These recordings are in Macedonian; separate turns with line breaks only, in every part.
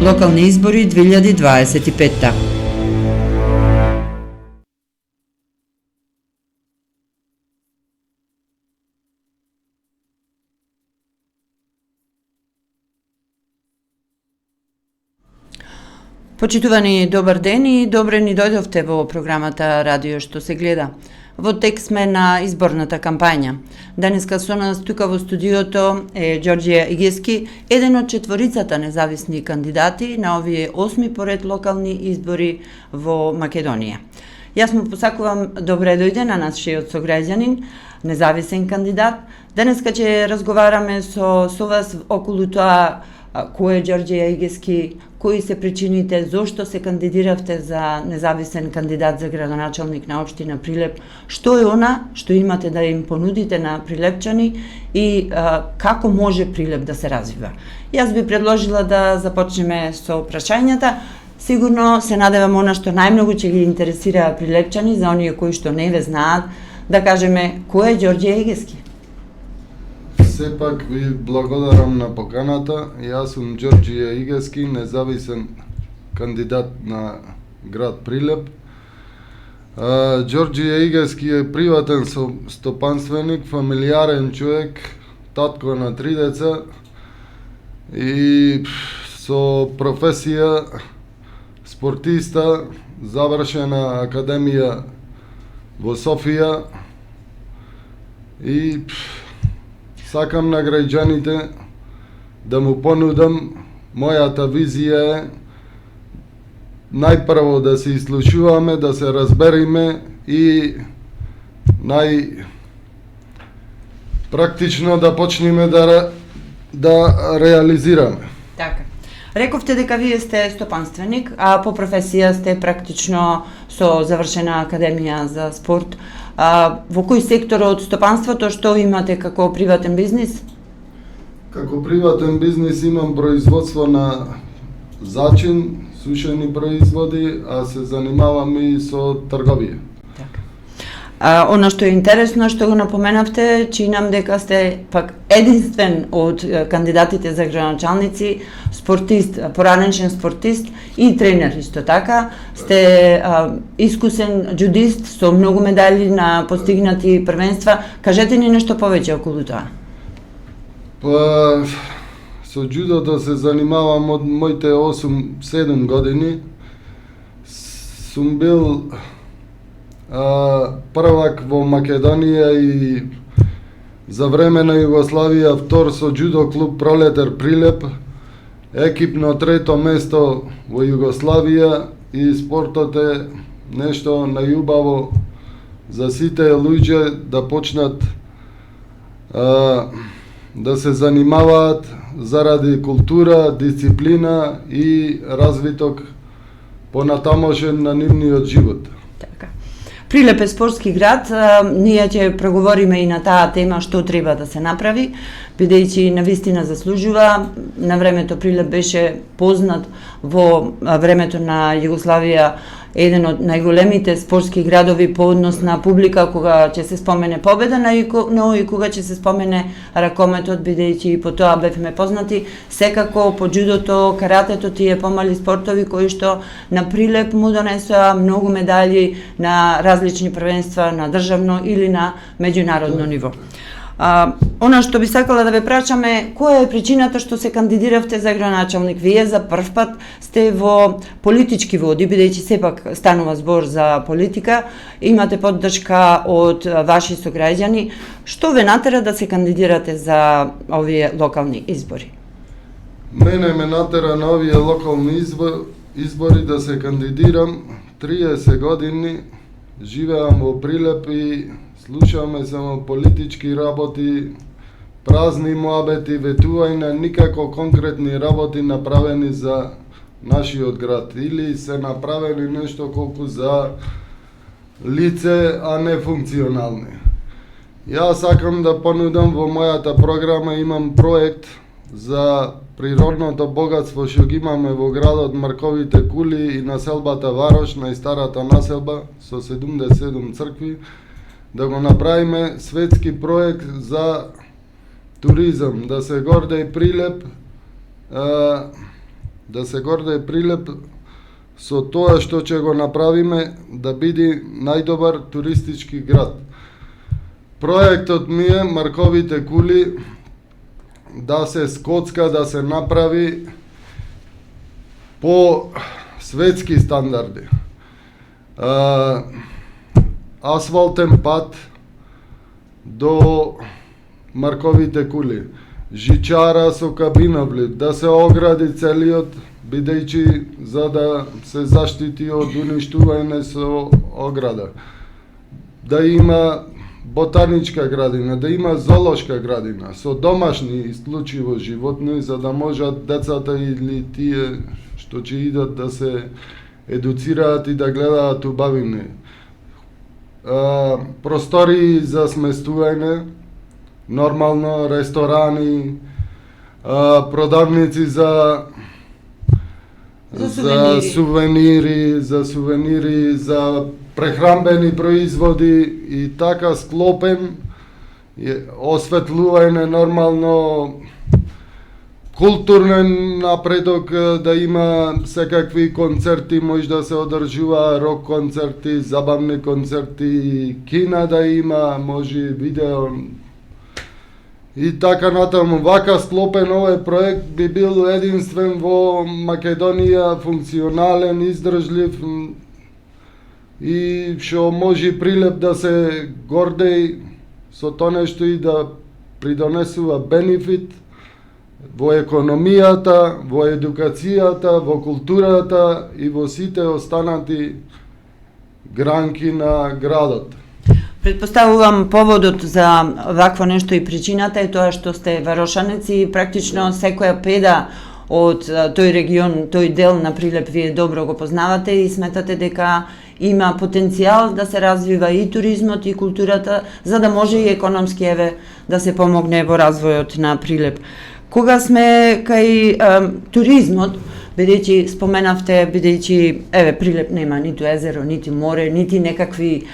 Локални избори 2025. Почитувани, добар ден и добре ни дојдовте во програмата Радио што се гледа. Во тек сме на изборната кампања. Денеска со нас тука во студиото е Ѓорѓе Игески, еден од четворицата независни кандидати на овие 8 поред локални избори во Македонија. Јас му посакувам добре дојде на нашиот сограѓанин, независен кандидат. Денеска ќе разговараме со вас околу тоа кој е Ѓорѓе Игески, кои се причините, зошто се кандидиравте за независен кандидат за градоначалник на општина Прилеп, што е она што имате да им понудите на прилепчани и како може Прилеп да се развива. Јас би предложила да започнеме со прашањата. Сигурно се надевам она што најмногу ќе ги интересира прилепчани, за оние кои што не ве знаат, да кажеме кој е Ѓорѓе Игески.
Сепак ви благодарам на поканата. Јас сум Ѓорѓе Игески, независен кандидат на град Прилеп. Ѓорѓе Игески е приватен стопанственик, фамилијарен човек, татко на 3 деца и со професија спортиста, завршена академија во Софија и сакам на граѓаните да му понудам мојата визија е најпрво да се ислушуваме, да се разбериме и најпрактично да почнеме да реализираме.
Така. Рековте дека вие сте стопанственик, а по професија сте практично со завршена академија за спорт. Во кој сектор од стопанството што имате како приватен бизнис?
Како приватен бизнис имам производство на зачин, сушени производи, а се занимавам и со трговија.
Така. Она што е интересно што го напоменавте, чинам дека сте пак единствен од кандидатите за градоначалници, спортист, поранешен спортист и тренер исто така. Сте искусен џудист со многу медали на постигнати првенства. Кажете ни нешто повеќе околу тоа.
Па, со џудото се занимавам од моите 8-7 години. Сум бил првак во Македонија и за време на Југославија втор со џудо клуб Пролетар Прилеп, екипно 3-то место во Југославија и спортот е нешто најубаво за сите луѓе да почнат да се занимаваат заради култура, дисциплина и развиток понатамошен на нивниот живот.
Така. Прилеп е спортски град, ние ќе проговориме и на таа тема што треба да се направи, бидејќи навистина заслужува. На времето Прилеп беше познат во времето на Југославија еден од најголемите спортски градови по однос на публика кога ќе се спомене победа, но и кога ќе се спомене ракометот, бидејќи и по тоа бевме познати. Секако по џудото, каратето, тие помали спортови кои што на Прилеп му донесоа многу медали на различни првенства на државно или на меѓународно ниво. Она што би сакала да ве прашаме, која е причината што се кандидиравте за градоначалник? Вие за прв пат сте во политички води, бидејќи сепак станува збор за политика, имате поддршка од ваши сограѓани. Што ве натера да се кандидирате за овие локални избори?
Мене ме натера на овие локални избори да се кандидирам. 30 години живеам во Прилеп и слушаме само политички работи, празни муабети, ветувања, никако конкретни работи направени за нашиот град. Или се направени нешто колку за лице, а не функционални. Јас сакам да понудам во мојата програма, имам проект за природното богатство што ги имаме во градот Марковите кули и населбата Варош, најстарата населба со 77 цркви, да го направиме светски проект за туризам, да се горде и Прилеп да се гордее Прилеп со тоа што ќе го направиме да биде најдобар туристички град. Проектот ми е Марковите кули да се скоцка, да се направи по светски стандарди. Асфалтен пат до Марковите кули, жичара со кабиноблит, да се огради целиот, бидејќи за да се заштити од уништување со ограда. Да има ботаничка градина, да има зоолошка градина со домашни исклучиво животни, за да можат децата или тие што ќе идат да се едуцираат и да гледаат убавини. Простори за сместување, нормално ресторани, продавници за сувенири, за прехранбени производи и така склопен, осветлување нормално, културен напредок, да има секакви концерти, може да се одржува рок концерти, забавни концерти, кина да има, може видео и така натаму. Вака склопен овој проект би бил единствен во Македонија, функционален, издржлив и што може Прилеп да се гордеј со тоа нешто и да придонесува бенефит во економијата, во едукацијата, во културата и во сите останати гранки на градот.
Предпоставувам поводот за вакво нешто и причината е тоа што сте варошанец и практично секоја педа од тој регион, тој дел на Прилеп вие добро го познавате и сметате дека има потенцијал да се развива и туризмот и културата, за да може и економски да се помогне во развојот на Прилеп. Кога сме кај туризмот, бидејќи споменавте, бидејќи Прилеп нема ниту езеро, нити море, нити некакви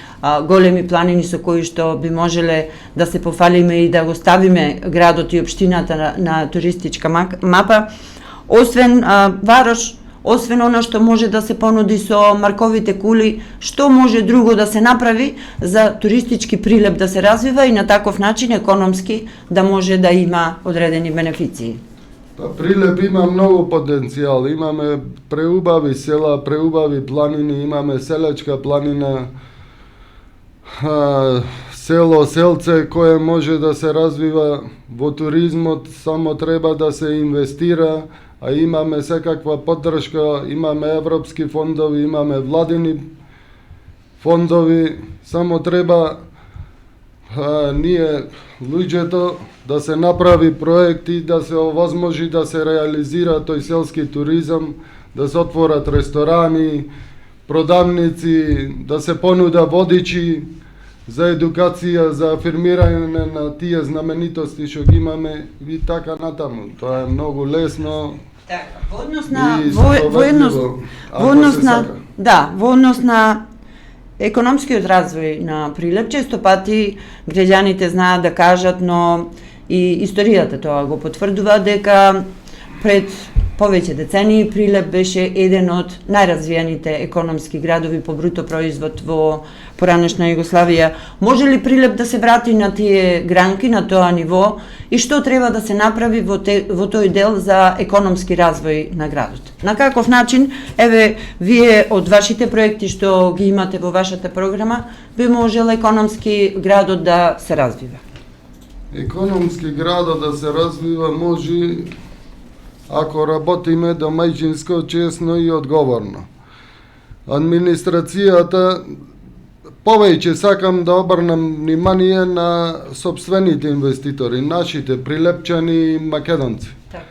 големи планини со кои што би можеле да се пофалиме и да го ставиме градот и општината на туристичка мапа, освен Варош, освен она што може да се понуди со Марковите кули, што може друго да се направи за туристички Прилеп да се развива и на таков начин економски да може да има одредени бенефиции?
Прилеп има многу потенцијал, имаме преубави села, преубави планини, имаме селечка планина, село, селце кое може да се развива во туризмот, само треба да се инвестира, а имаме секаква поддршка, имаме европски фондови, имаме владини фондови, само треба ние луѓето да се направи проекти, да се овозможи да се реализира тој селски туризам, да се отворат ресторани, продавници, да се понуда водичи за едукација, за афирмирање на тие знаменитости што ги имаме и така натаму. Тоа е многу лесно.
Така, во однос на економскиот развој на Прилеп, често пати граѓаните знаат да кажат, но и историјата тоа го потврдува, дека пред повеќе децении Прилеп беше еден од најразвиените економски градови по бруто производ во поранешна Југославија. Може ли Прилеп да се врати на тие гранки, на тоа ниво и што треба да се направи во тој дел за економски развој на градот? На каков начин, вие од вашите проекти што ги имате во вашата програма, би можел економски градот да се развива?
Економски градот да се развива може ако работиме домаќинско, честно и одговорно. Администрацијата, повеќе сакам да обрнам внимание на сопствените инвеститори, нашите прилепчани и македонци.
Так.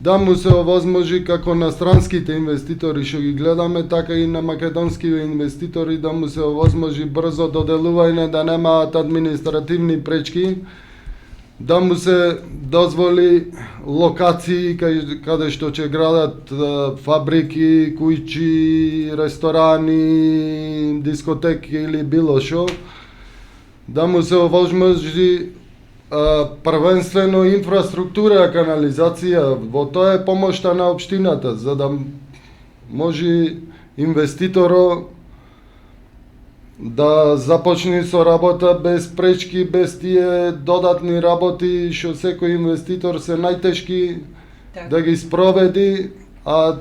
Да му се овозможи како на странските инвеститори што ги гледаме, така и на македонски инвеститори да му се овозможи брзо доделување, да немаат административни пречки, да му се дозволи локации каде што ќе градат фабрики, куќи, ресторани, дискотеки или било што, да му се овозможи првенствено инфраструктура, канализација, во тоа е помошта на општината, за да може инвеститорот да започне со работа без пречки, без тие додатни работи што секој инвеститор се најтешки да ги спроведи, а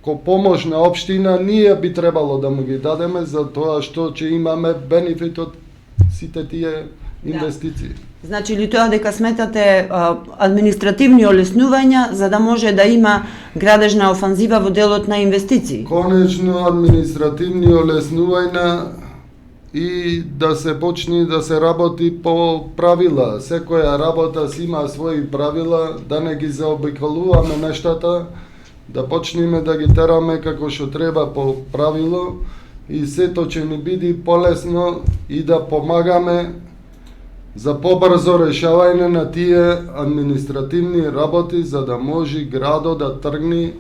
ко помош на општина ние би требало да му ги дадеме за тоа што ќе имаме бенефит од сите тие инвестиции.
Значи ли тоа дека сметате административни олеснувања за да може да има градежна офанзива во делот на инвестиции?
Конечно административни олеснувања и да се почне да се работи по правила. Секоја работа си има своји правила, да не ги заобиколуваме нештата, да почнеме да ги тераме како што треба по правило и сето ќе ни биде полесно и да помагаме за побрзо решавање на тие административни работи, за да може градот да тргне,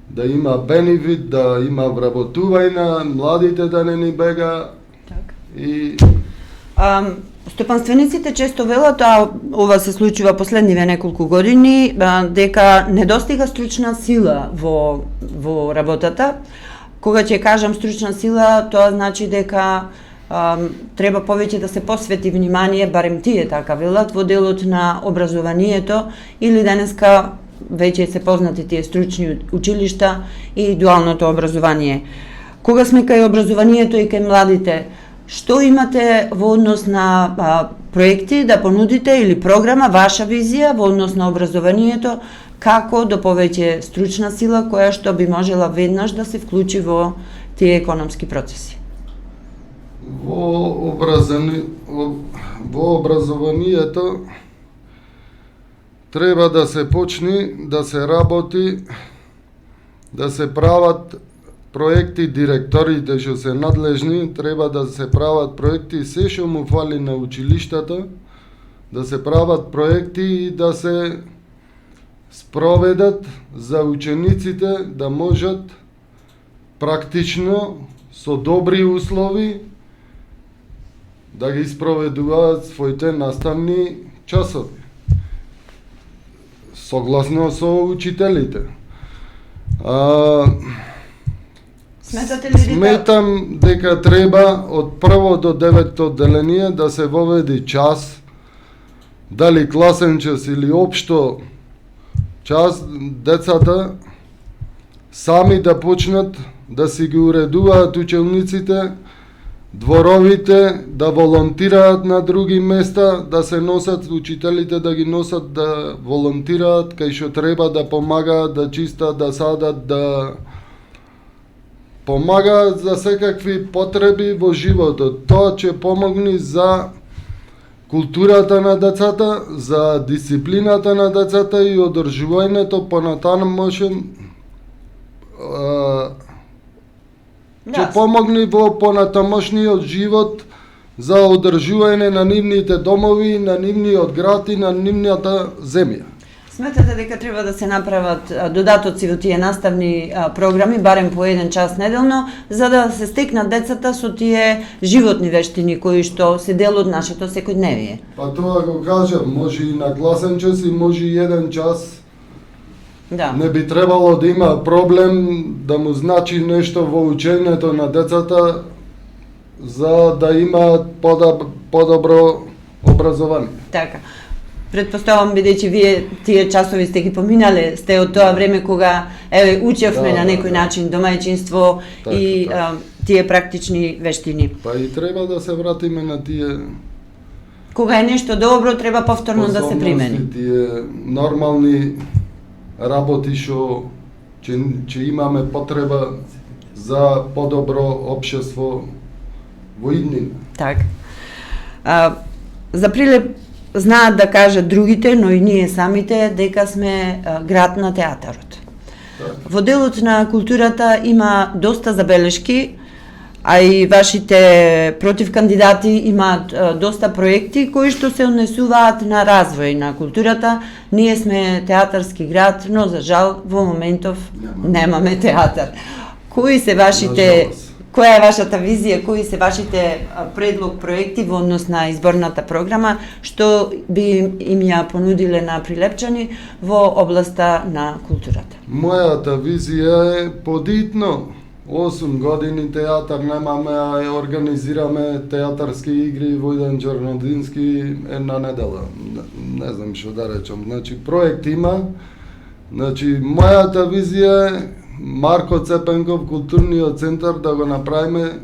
да има бенефит, да има вработување, младите да не ни бега.
Так.
И
стопанствениците често велат, а ова се случува последниве неколку години, дека недостига стручна сила во работата. Кога ќе кажам стручна сила, тоа значи дека треба повеќе да се посвети внимание, барем тие така велат, во делот на образованието или денеска веќе се познати тие стручни училишта и дуалното образование. Кога сме кај образованието и кај младите, што имате во однос на проекти да понудите или програма, ваша визија во однос на образованието, како до повеќе стручна сила која што би можела веднаш да се вклучи во тие економски процеси?
Во образованието треба да се почне да се работи, да се прават проекти, директорите што се надлежни, треба да се прават проекти, се што му фали на училиштата, да се прават проекти и да се спроведат за учениците да можат практично со добри услови да ги спроведуваат своите наставни часови. Согласно со учителите. Сметам дека треба од 1 до 9 одделение да се воведи час, дали класен час или општо час, децата сами да почнат да си ги уредуваат учениците, дворовите, да волонтираат на други места, да се носат учителите, да ги носат да волонтираат кај што треба, да помагаат, да чистат, да садат, да помагаат за секакви потреби во животот. Тоа ќе помогне за културата на децата, за дисциплината на децата и одржувањето понатамошен ќе помогне во понатамошниот живот за одржување на нивните домови, на нивниот град и на нивната земја.
Сметате дека треба да се направат додатоци во тие наставни програми, барем по 1 час неделно, за да се стекнат децата со тие животни вештини кои што се дел од нашето секојдневие?
Па тоа го кажам, може и на класен час и може и 1 час.
Да.
Не би требало да има проблем да му значи нешто во учењето на децата за да имаат подобро образование.
Така. Предпоставам, бидејќи вие тие часови сте ги поминале, сте од тоа време кога учевме на некој начин домајчинство и тие практични вештини.
Па и треба да се вратиме на тие.
Кога е нешто добро, треба повторно да се примени.
Тие нормални работи што ќе имаме потреба за подобро општество во иднина.
Така. За Прилеп знаат да кажат другите, но и ние самите, дека сме град на театарот. Во делот на културата има доста забелешки, а и вашите противкандидати имаат доста проекти кои што се однесуваат на развој на културата. Ние сме театарски град, но за жал во моментов немаме театар. Кои се вашите Која е вашата визија, кои се вашите предлог проекти во однос на изборната програма, што би им ја понудиле на прилепчани во областа на културата?
Мојата визија е подитно. 8 години театар немаме, а организираме театарски игри во еден Џернодински една недела. Не знам што да речам. Значи, проект има. Значи, мојата визија е Марко Цепенков културниот центар да го направиме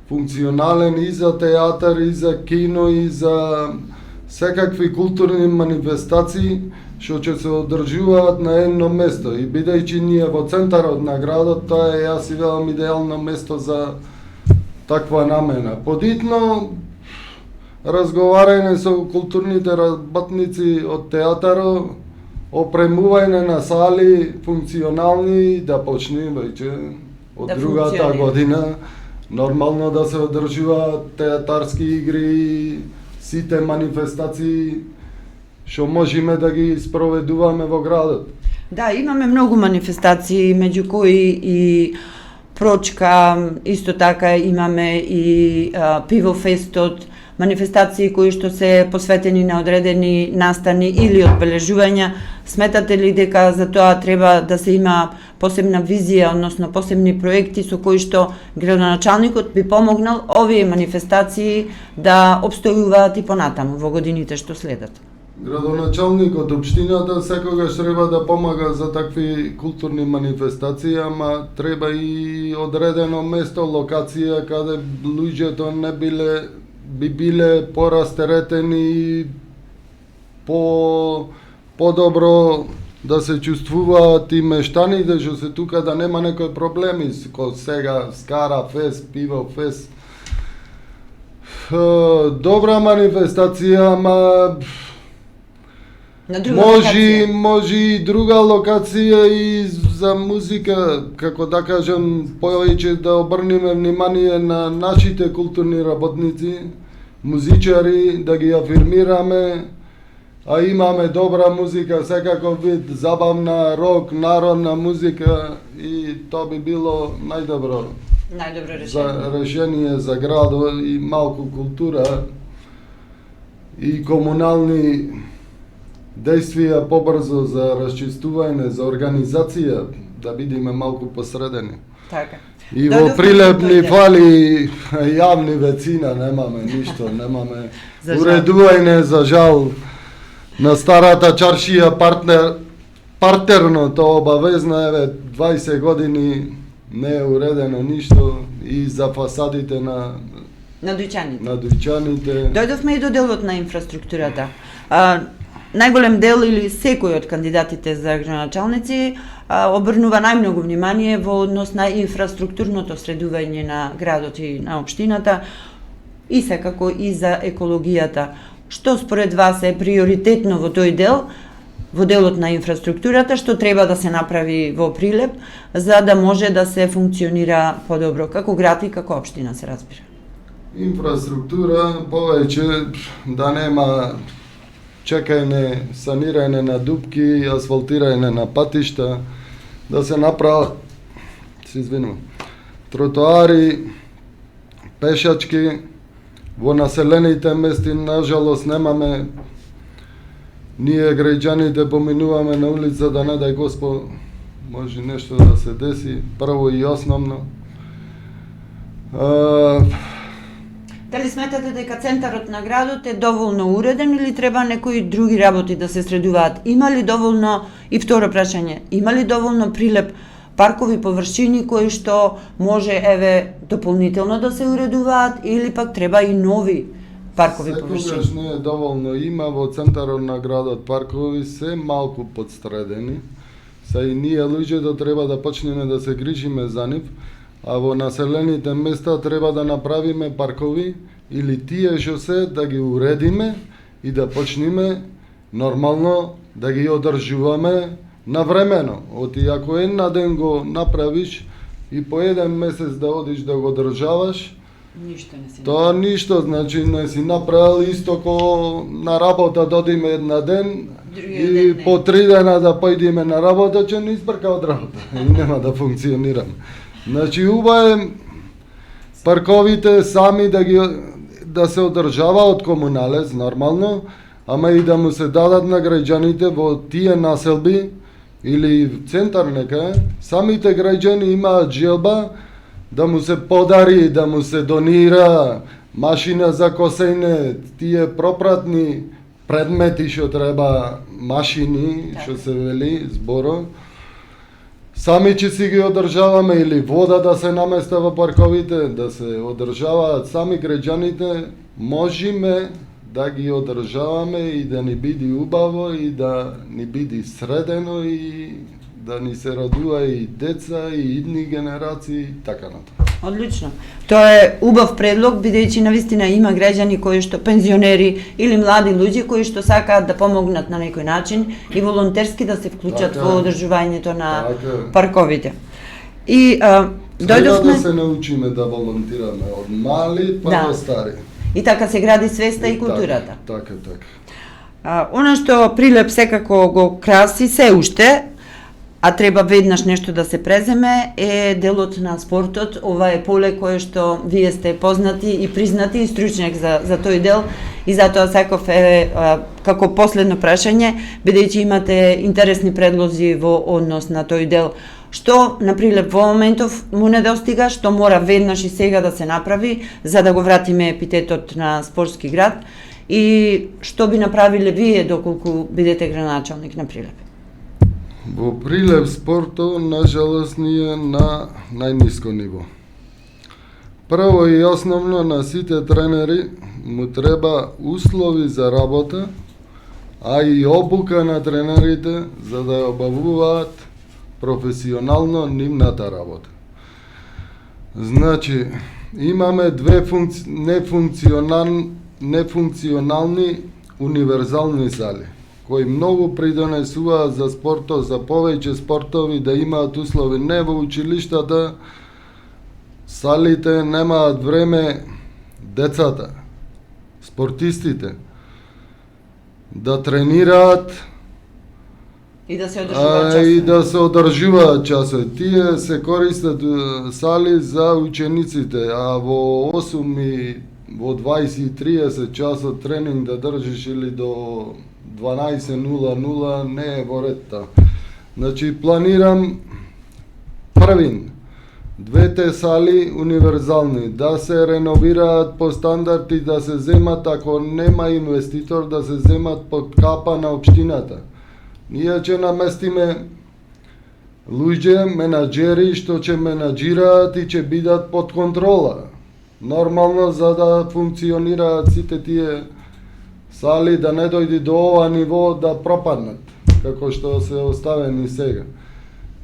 функционален и за театар, и за кино, и за секакви културни манифестации што ќе се одржуваат на едно место. И бидејќи ние во центарот на градот, тоа е, јас си велам, идеално место за таква намена. Подитно, разговарање со културните работници од театарот, опремување на сали функционални, да почне веќе од другата година нормално да се одржуваат театарски игри, сите манифестации што можеме да ги спроведуваме во градот.
Да, имаме многу манифестации, меѓу кои и Прочка, исто така имаме и Пивофестот, манифестации кои што се посветени на одредени настани или одбележувања. Сметате ли дека за тоа треба да се има посебна визија, односно посебни проекти со кои што градоначалникот би помогнал овие манифестации да обстојуваат и понатаму во годините што следат?
Градоначалникот општината секогаш треба да помага за такви културни манифестации, ама треба и одредено место, локација каде луѓето не би биле порастеретени и подобро да се чувствуваат и мештаните што се тука, да нема некои проблеми ко сега Скара фест, Пиво фест. Добра манифестација, ама може и друга локација и за музика, како да кажем, повеќе да обрнеме внимание на нашите културни работници, музичари, да ги афирмираме, а имаме добра музика, секаков вид, забавна, рок, народна музика и тоа би било најдобро решение за градот и малку култура и комунални действија побрзо за расчистување, за организација, да бидеме малку посредени.
Така.
И во Прилеп ни фали јавни вецина, немаме ништо, немаме уредување, за жал. На старата чаршија партерно, тоа обавезно, еве, 20 години не е уредено ништо и за фасадите на дуќаните.
Дојдовме и до делот на инфраструктурата. Најголем дел или секој од кандидатите за градоначалници обрнува најмногу внимание во однос на инфраструктурното средување на градот и на општината и секако и за екологијата. Што според вас е приоритетно во тој дел, во делот на инфраструктурата, што треба да се направи во Прилеп за да може да се функционира подобро како град и како општина, се разбира?
Инфраструктура, повеќе да нема чекање, санирање на дупки, асфалтирање на патишта, да се направат, тротоари, пешачки. Во населените мести, нажалост, немаме, ние граѓаните поминуваме на улица, да не дај Господ, може нешто да се деси, прво и основно.
Дали сметате дека центарот на градот е доволно уреден или треба некои други работи да се средуваат? Има ли доволно, и второ прашање, има ли доволно Прилеп паркови површини кои што може, еве, дополнително да се уредуваат или пак треба и нови паркови површини?
Секогаш не е доволно, има во центарот на градот паркови, се малку подстредени. Са и ние луѓето треба да почнеме да се грижиме за нив, а во населените места треба да направиме паркови или тие што се да ги уредиме и да почнеме нормално да ги одржуваме навремено. Оти ако една ден го направиш и по еден месец да одиш да го одржаваш, тоа ништо, значи не си направил, исто ко на работа додиме една ден и по 3 дена да појдеме на работа, ќе не избрка од работа и нема да функционирам. Значи, уба е парковите сами да се одржава од комуналец нормално, ама и да му се дадат на граѓаните во тие населби или в центар нека, самите граѓани имаат желба да му се подари, да му се донира машина за косење, тие пропратни предмети што треба, машини, што се вели, зборо. Сами ќе си ги одржаваме или вода да се наместа во парковите, да се одржаваат сами граѓаните, можеме да ги одржаваме и да ни биде убаво и да ни биде средено и да ни се радува и деца и идни генерации и така натаму.
Одлично. Тоа е убав предлог, бидејќи навистина има граѓани кои што пензионери или млади луѓе кои што сакаат да помогнат на некој начин и волонтерски да се вклучат во одржувањето на парковите. И
дојдовме да се научиме да волонтираме од мали па до стари.
И така се гради свеста и културата.
Така.
Она што Прилеп секако го краси се уште, а треба веднаш нешто да се преземе, е делот на спортот. Ова е поле кое што вие сте познати и признати и стручњак за тој дел, и затоа сакав како последно прашање, бидејќи имате интересни предлози во однос на тој дел. Што на Прилеп во моментов му недостига, што мора веднаш и сега да се направи за да го вратиме епитетот на спортски град, и што би направиле вие доколку бидете градоначалник на Прилеп?
Во Прилеп спортот, нажалост, ни е на најниско ниво. Прво и основно на сите тренери му треба услови за работа, а и обука на тренерите за да ја обавуваат професионално нивната работа. Значи, имаме две нефункционални универзални сали, кои многу придонесуваат за спортот, за повеќе спортови да имаат услови. Не во училиштата, салите немаат време децата, спортистите, да тренираат
и да се одржуваат часови.
И да се одржуваат часови. Тие се користат сали за учениците, а во 8 и во 20-30 часот тренинг да држиш или до 12:00 не е во ред. Значи планирам првин двете сали универзални да се реновираат по стандарди, да се земат, ако нема инвеститор, да се земат под капа на општината. Ние ќе наместиме луѓе, менаџери што ќе менаџираат и ќе бидат под контрола. Нормално за да функционираат сите тие сали, да не дојди до ова ниво да пропаднат, како што се оставени сега.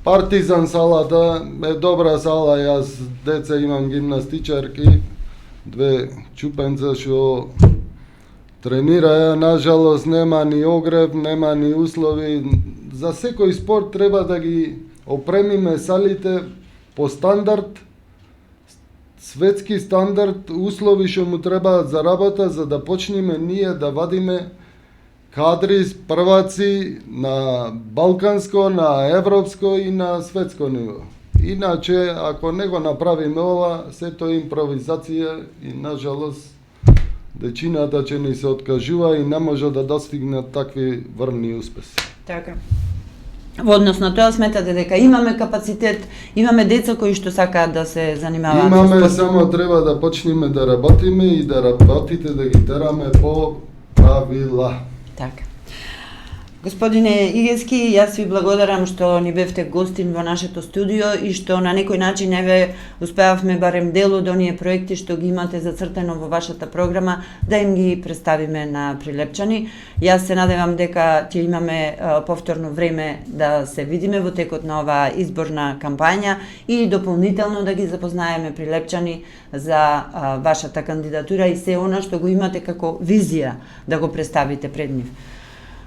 Партизан салата е добра сала, јас деца имам гимнастичарки, две чупенца што тренираја, нажалост нема ни огрев, нема ни услови. За секој спорт треба да ги опремиме салите по стандард, светски стандард, услови што му требаат за работа, за да почнеме ние да вадиме кадри, прваци на балканско, на европско и на светско ниво. Иначе, ако не го направиме ова, сето импровизација и, нажалост, дечината ќе ни се откажува и не може да достигнат такви врни успеси.
Така. Во однос на тоа сметате дека имаме капацитет, имаме деца кои што сакаат да се занимаваат со спорт?
Имаме, само треба да почнеме да работиме и да работите да ги тераме по правила.
Така. Господине Игески, јас ви благодарам што ни бевте гостин во нашето студио и што на некој начин еве успеавме барем дел од оние проекти што ги имате зацртено во вашата програма да им ги представиме на прилепчани. Јас се надевам дека ќе имаме повторно време да се видиме во текот на оваа изборна кампања и дополнително да ги запознаеме прилепчани за вашата кандидатура и се она што го имате како визија да го представите пред нив.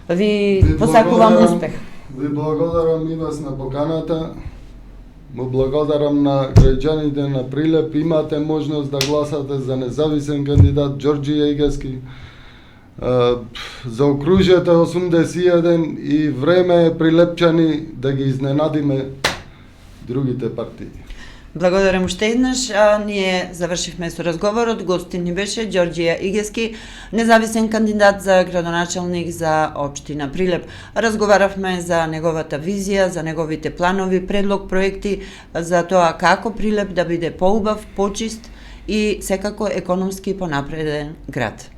Ви посакувам успех.
Ви благодарам и вас на поканата. Му благодарам на граѓаните на Прилеп. Имате можност да гласате за независен кандидат Ѓорѓи Игески. Заокружете 81 и време е прилепчани да ги изненадиме другите партии.
Благодарам уште еднаш. Ние завршивме со разговорот. Гостин ни беше Ѓорѓија Игески, независен кандидат за градоначелник за општина Прилеп. Разговаравме за неговата визија, за неговите планови, предлог, проекти, за тоа како Прилеп да биде поубав, почист и секако економски понапреден град.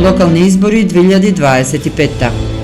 Локални избори 2025.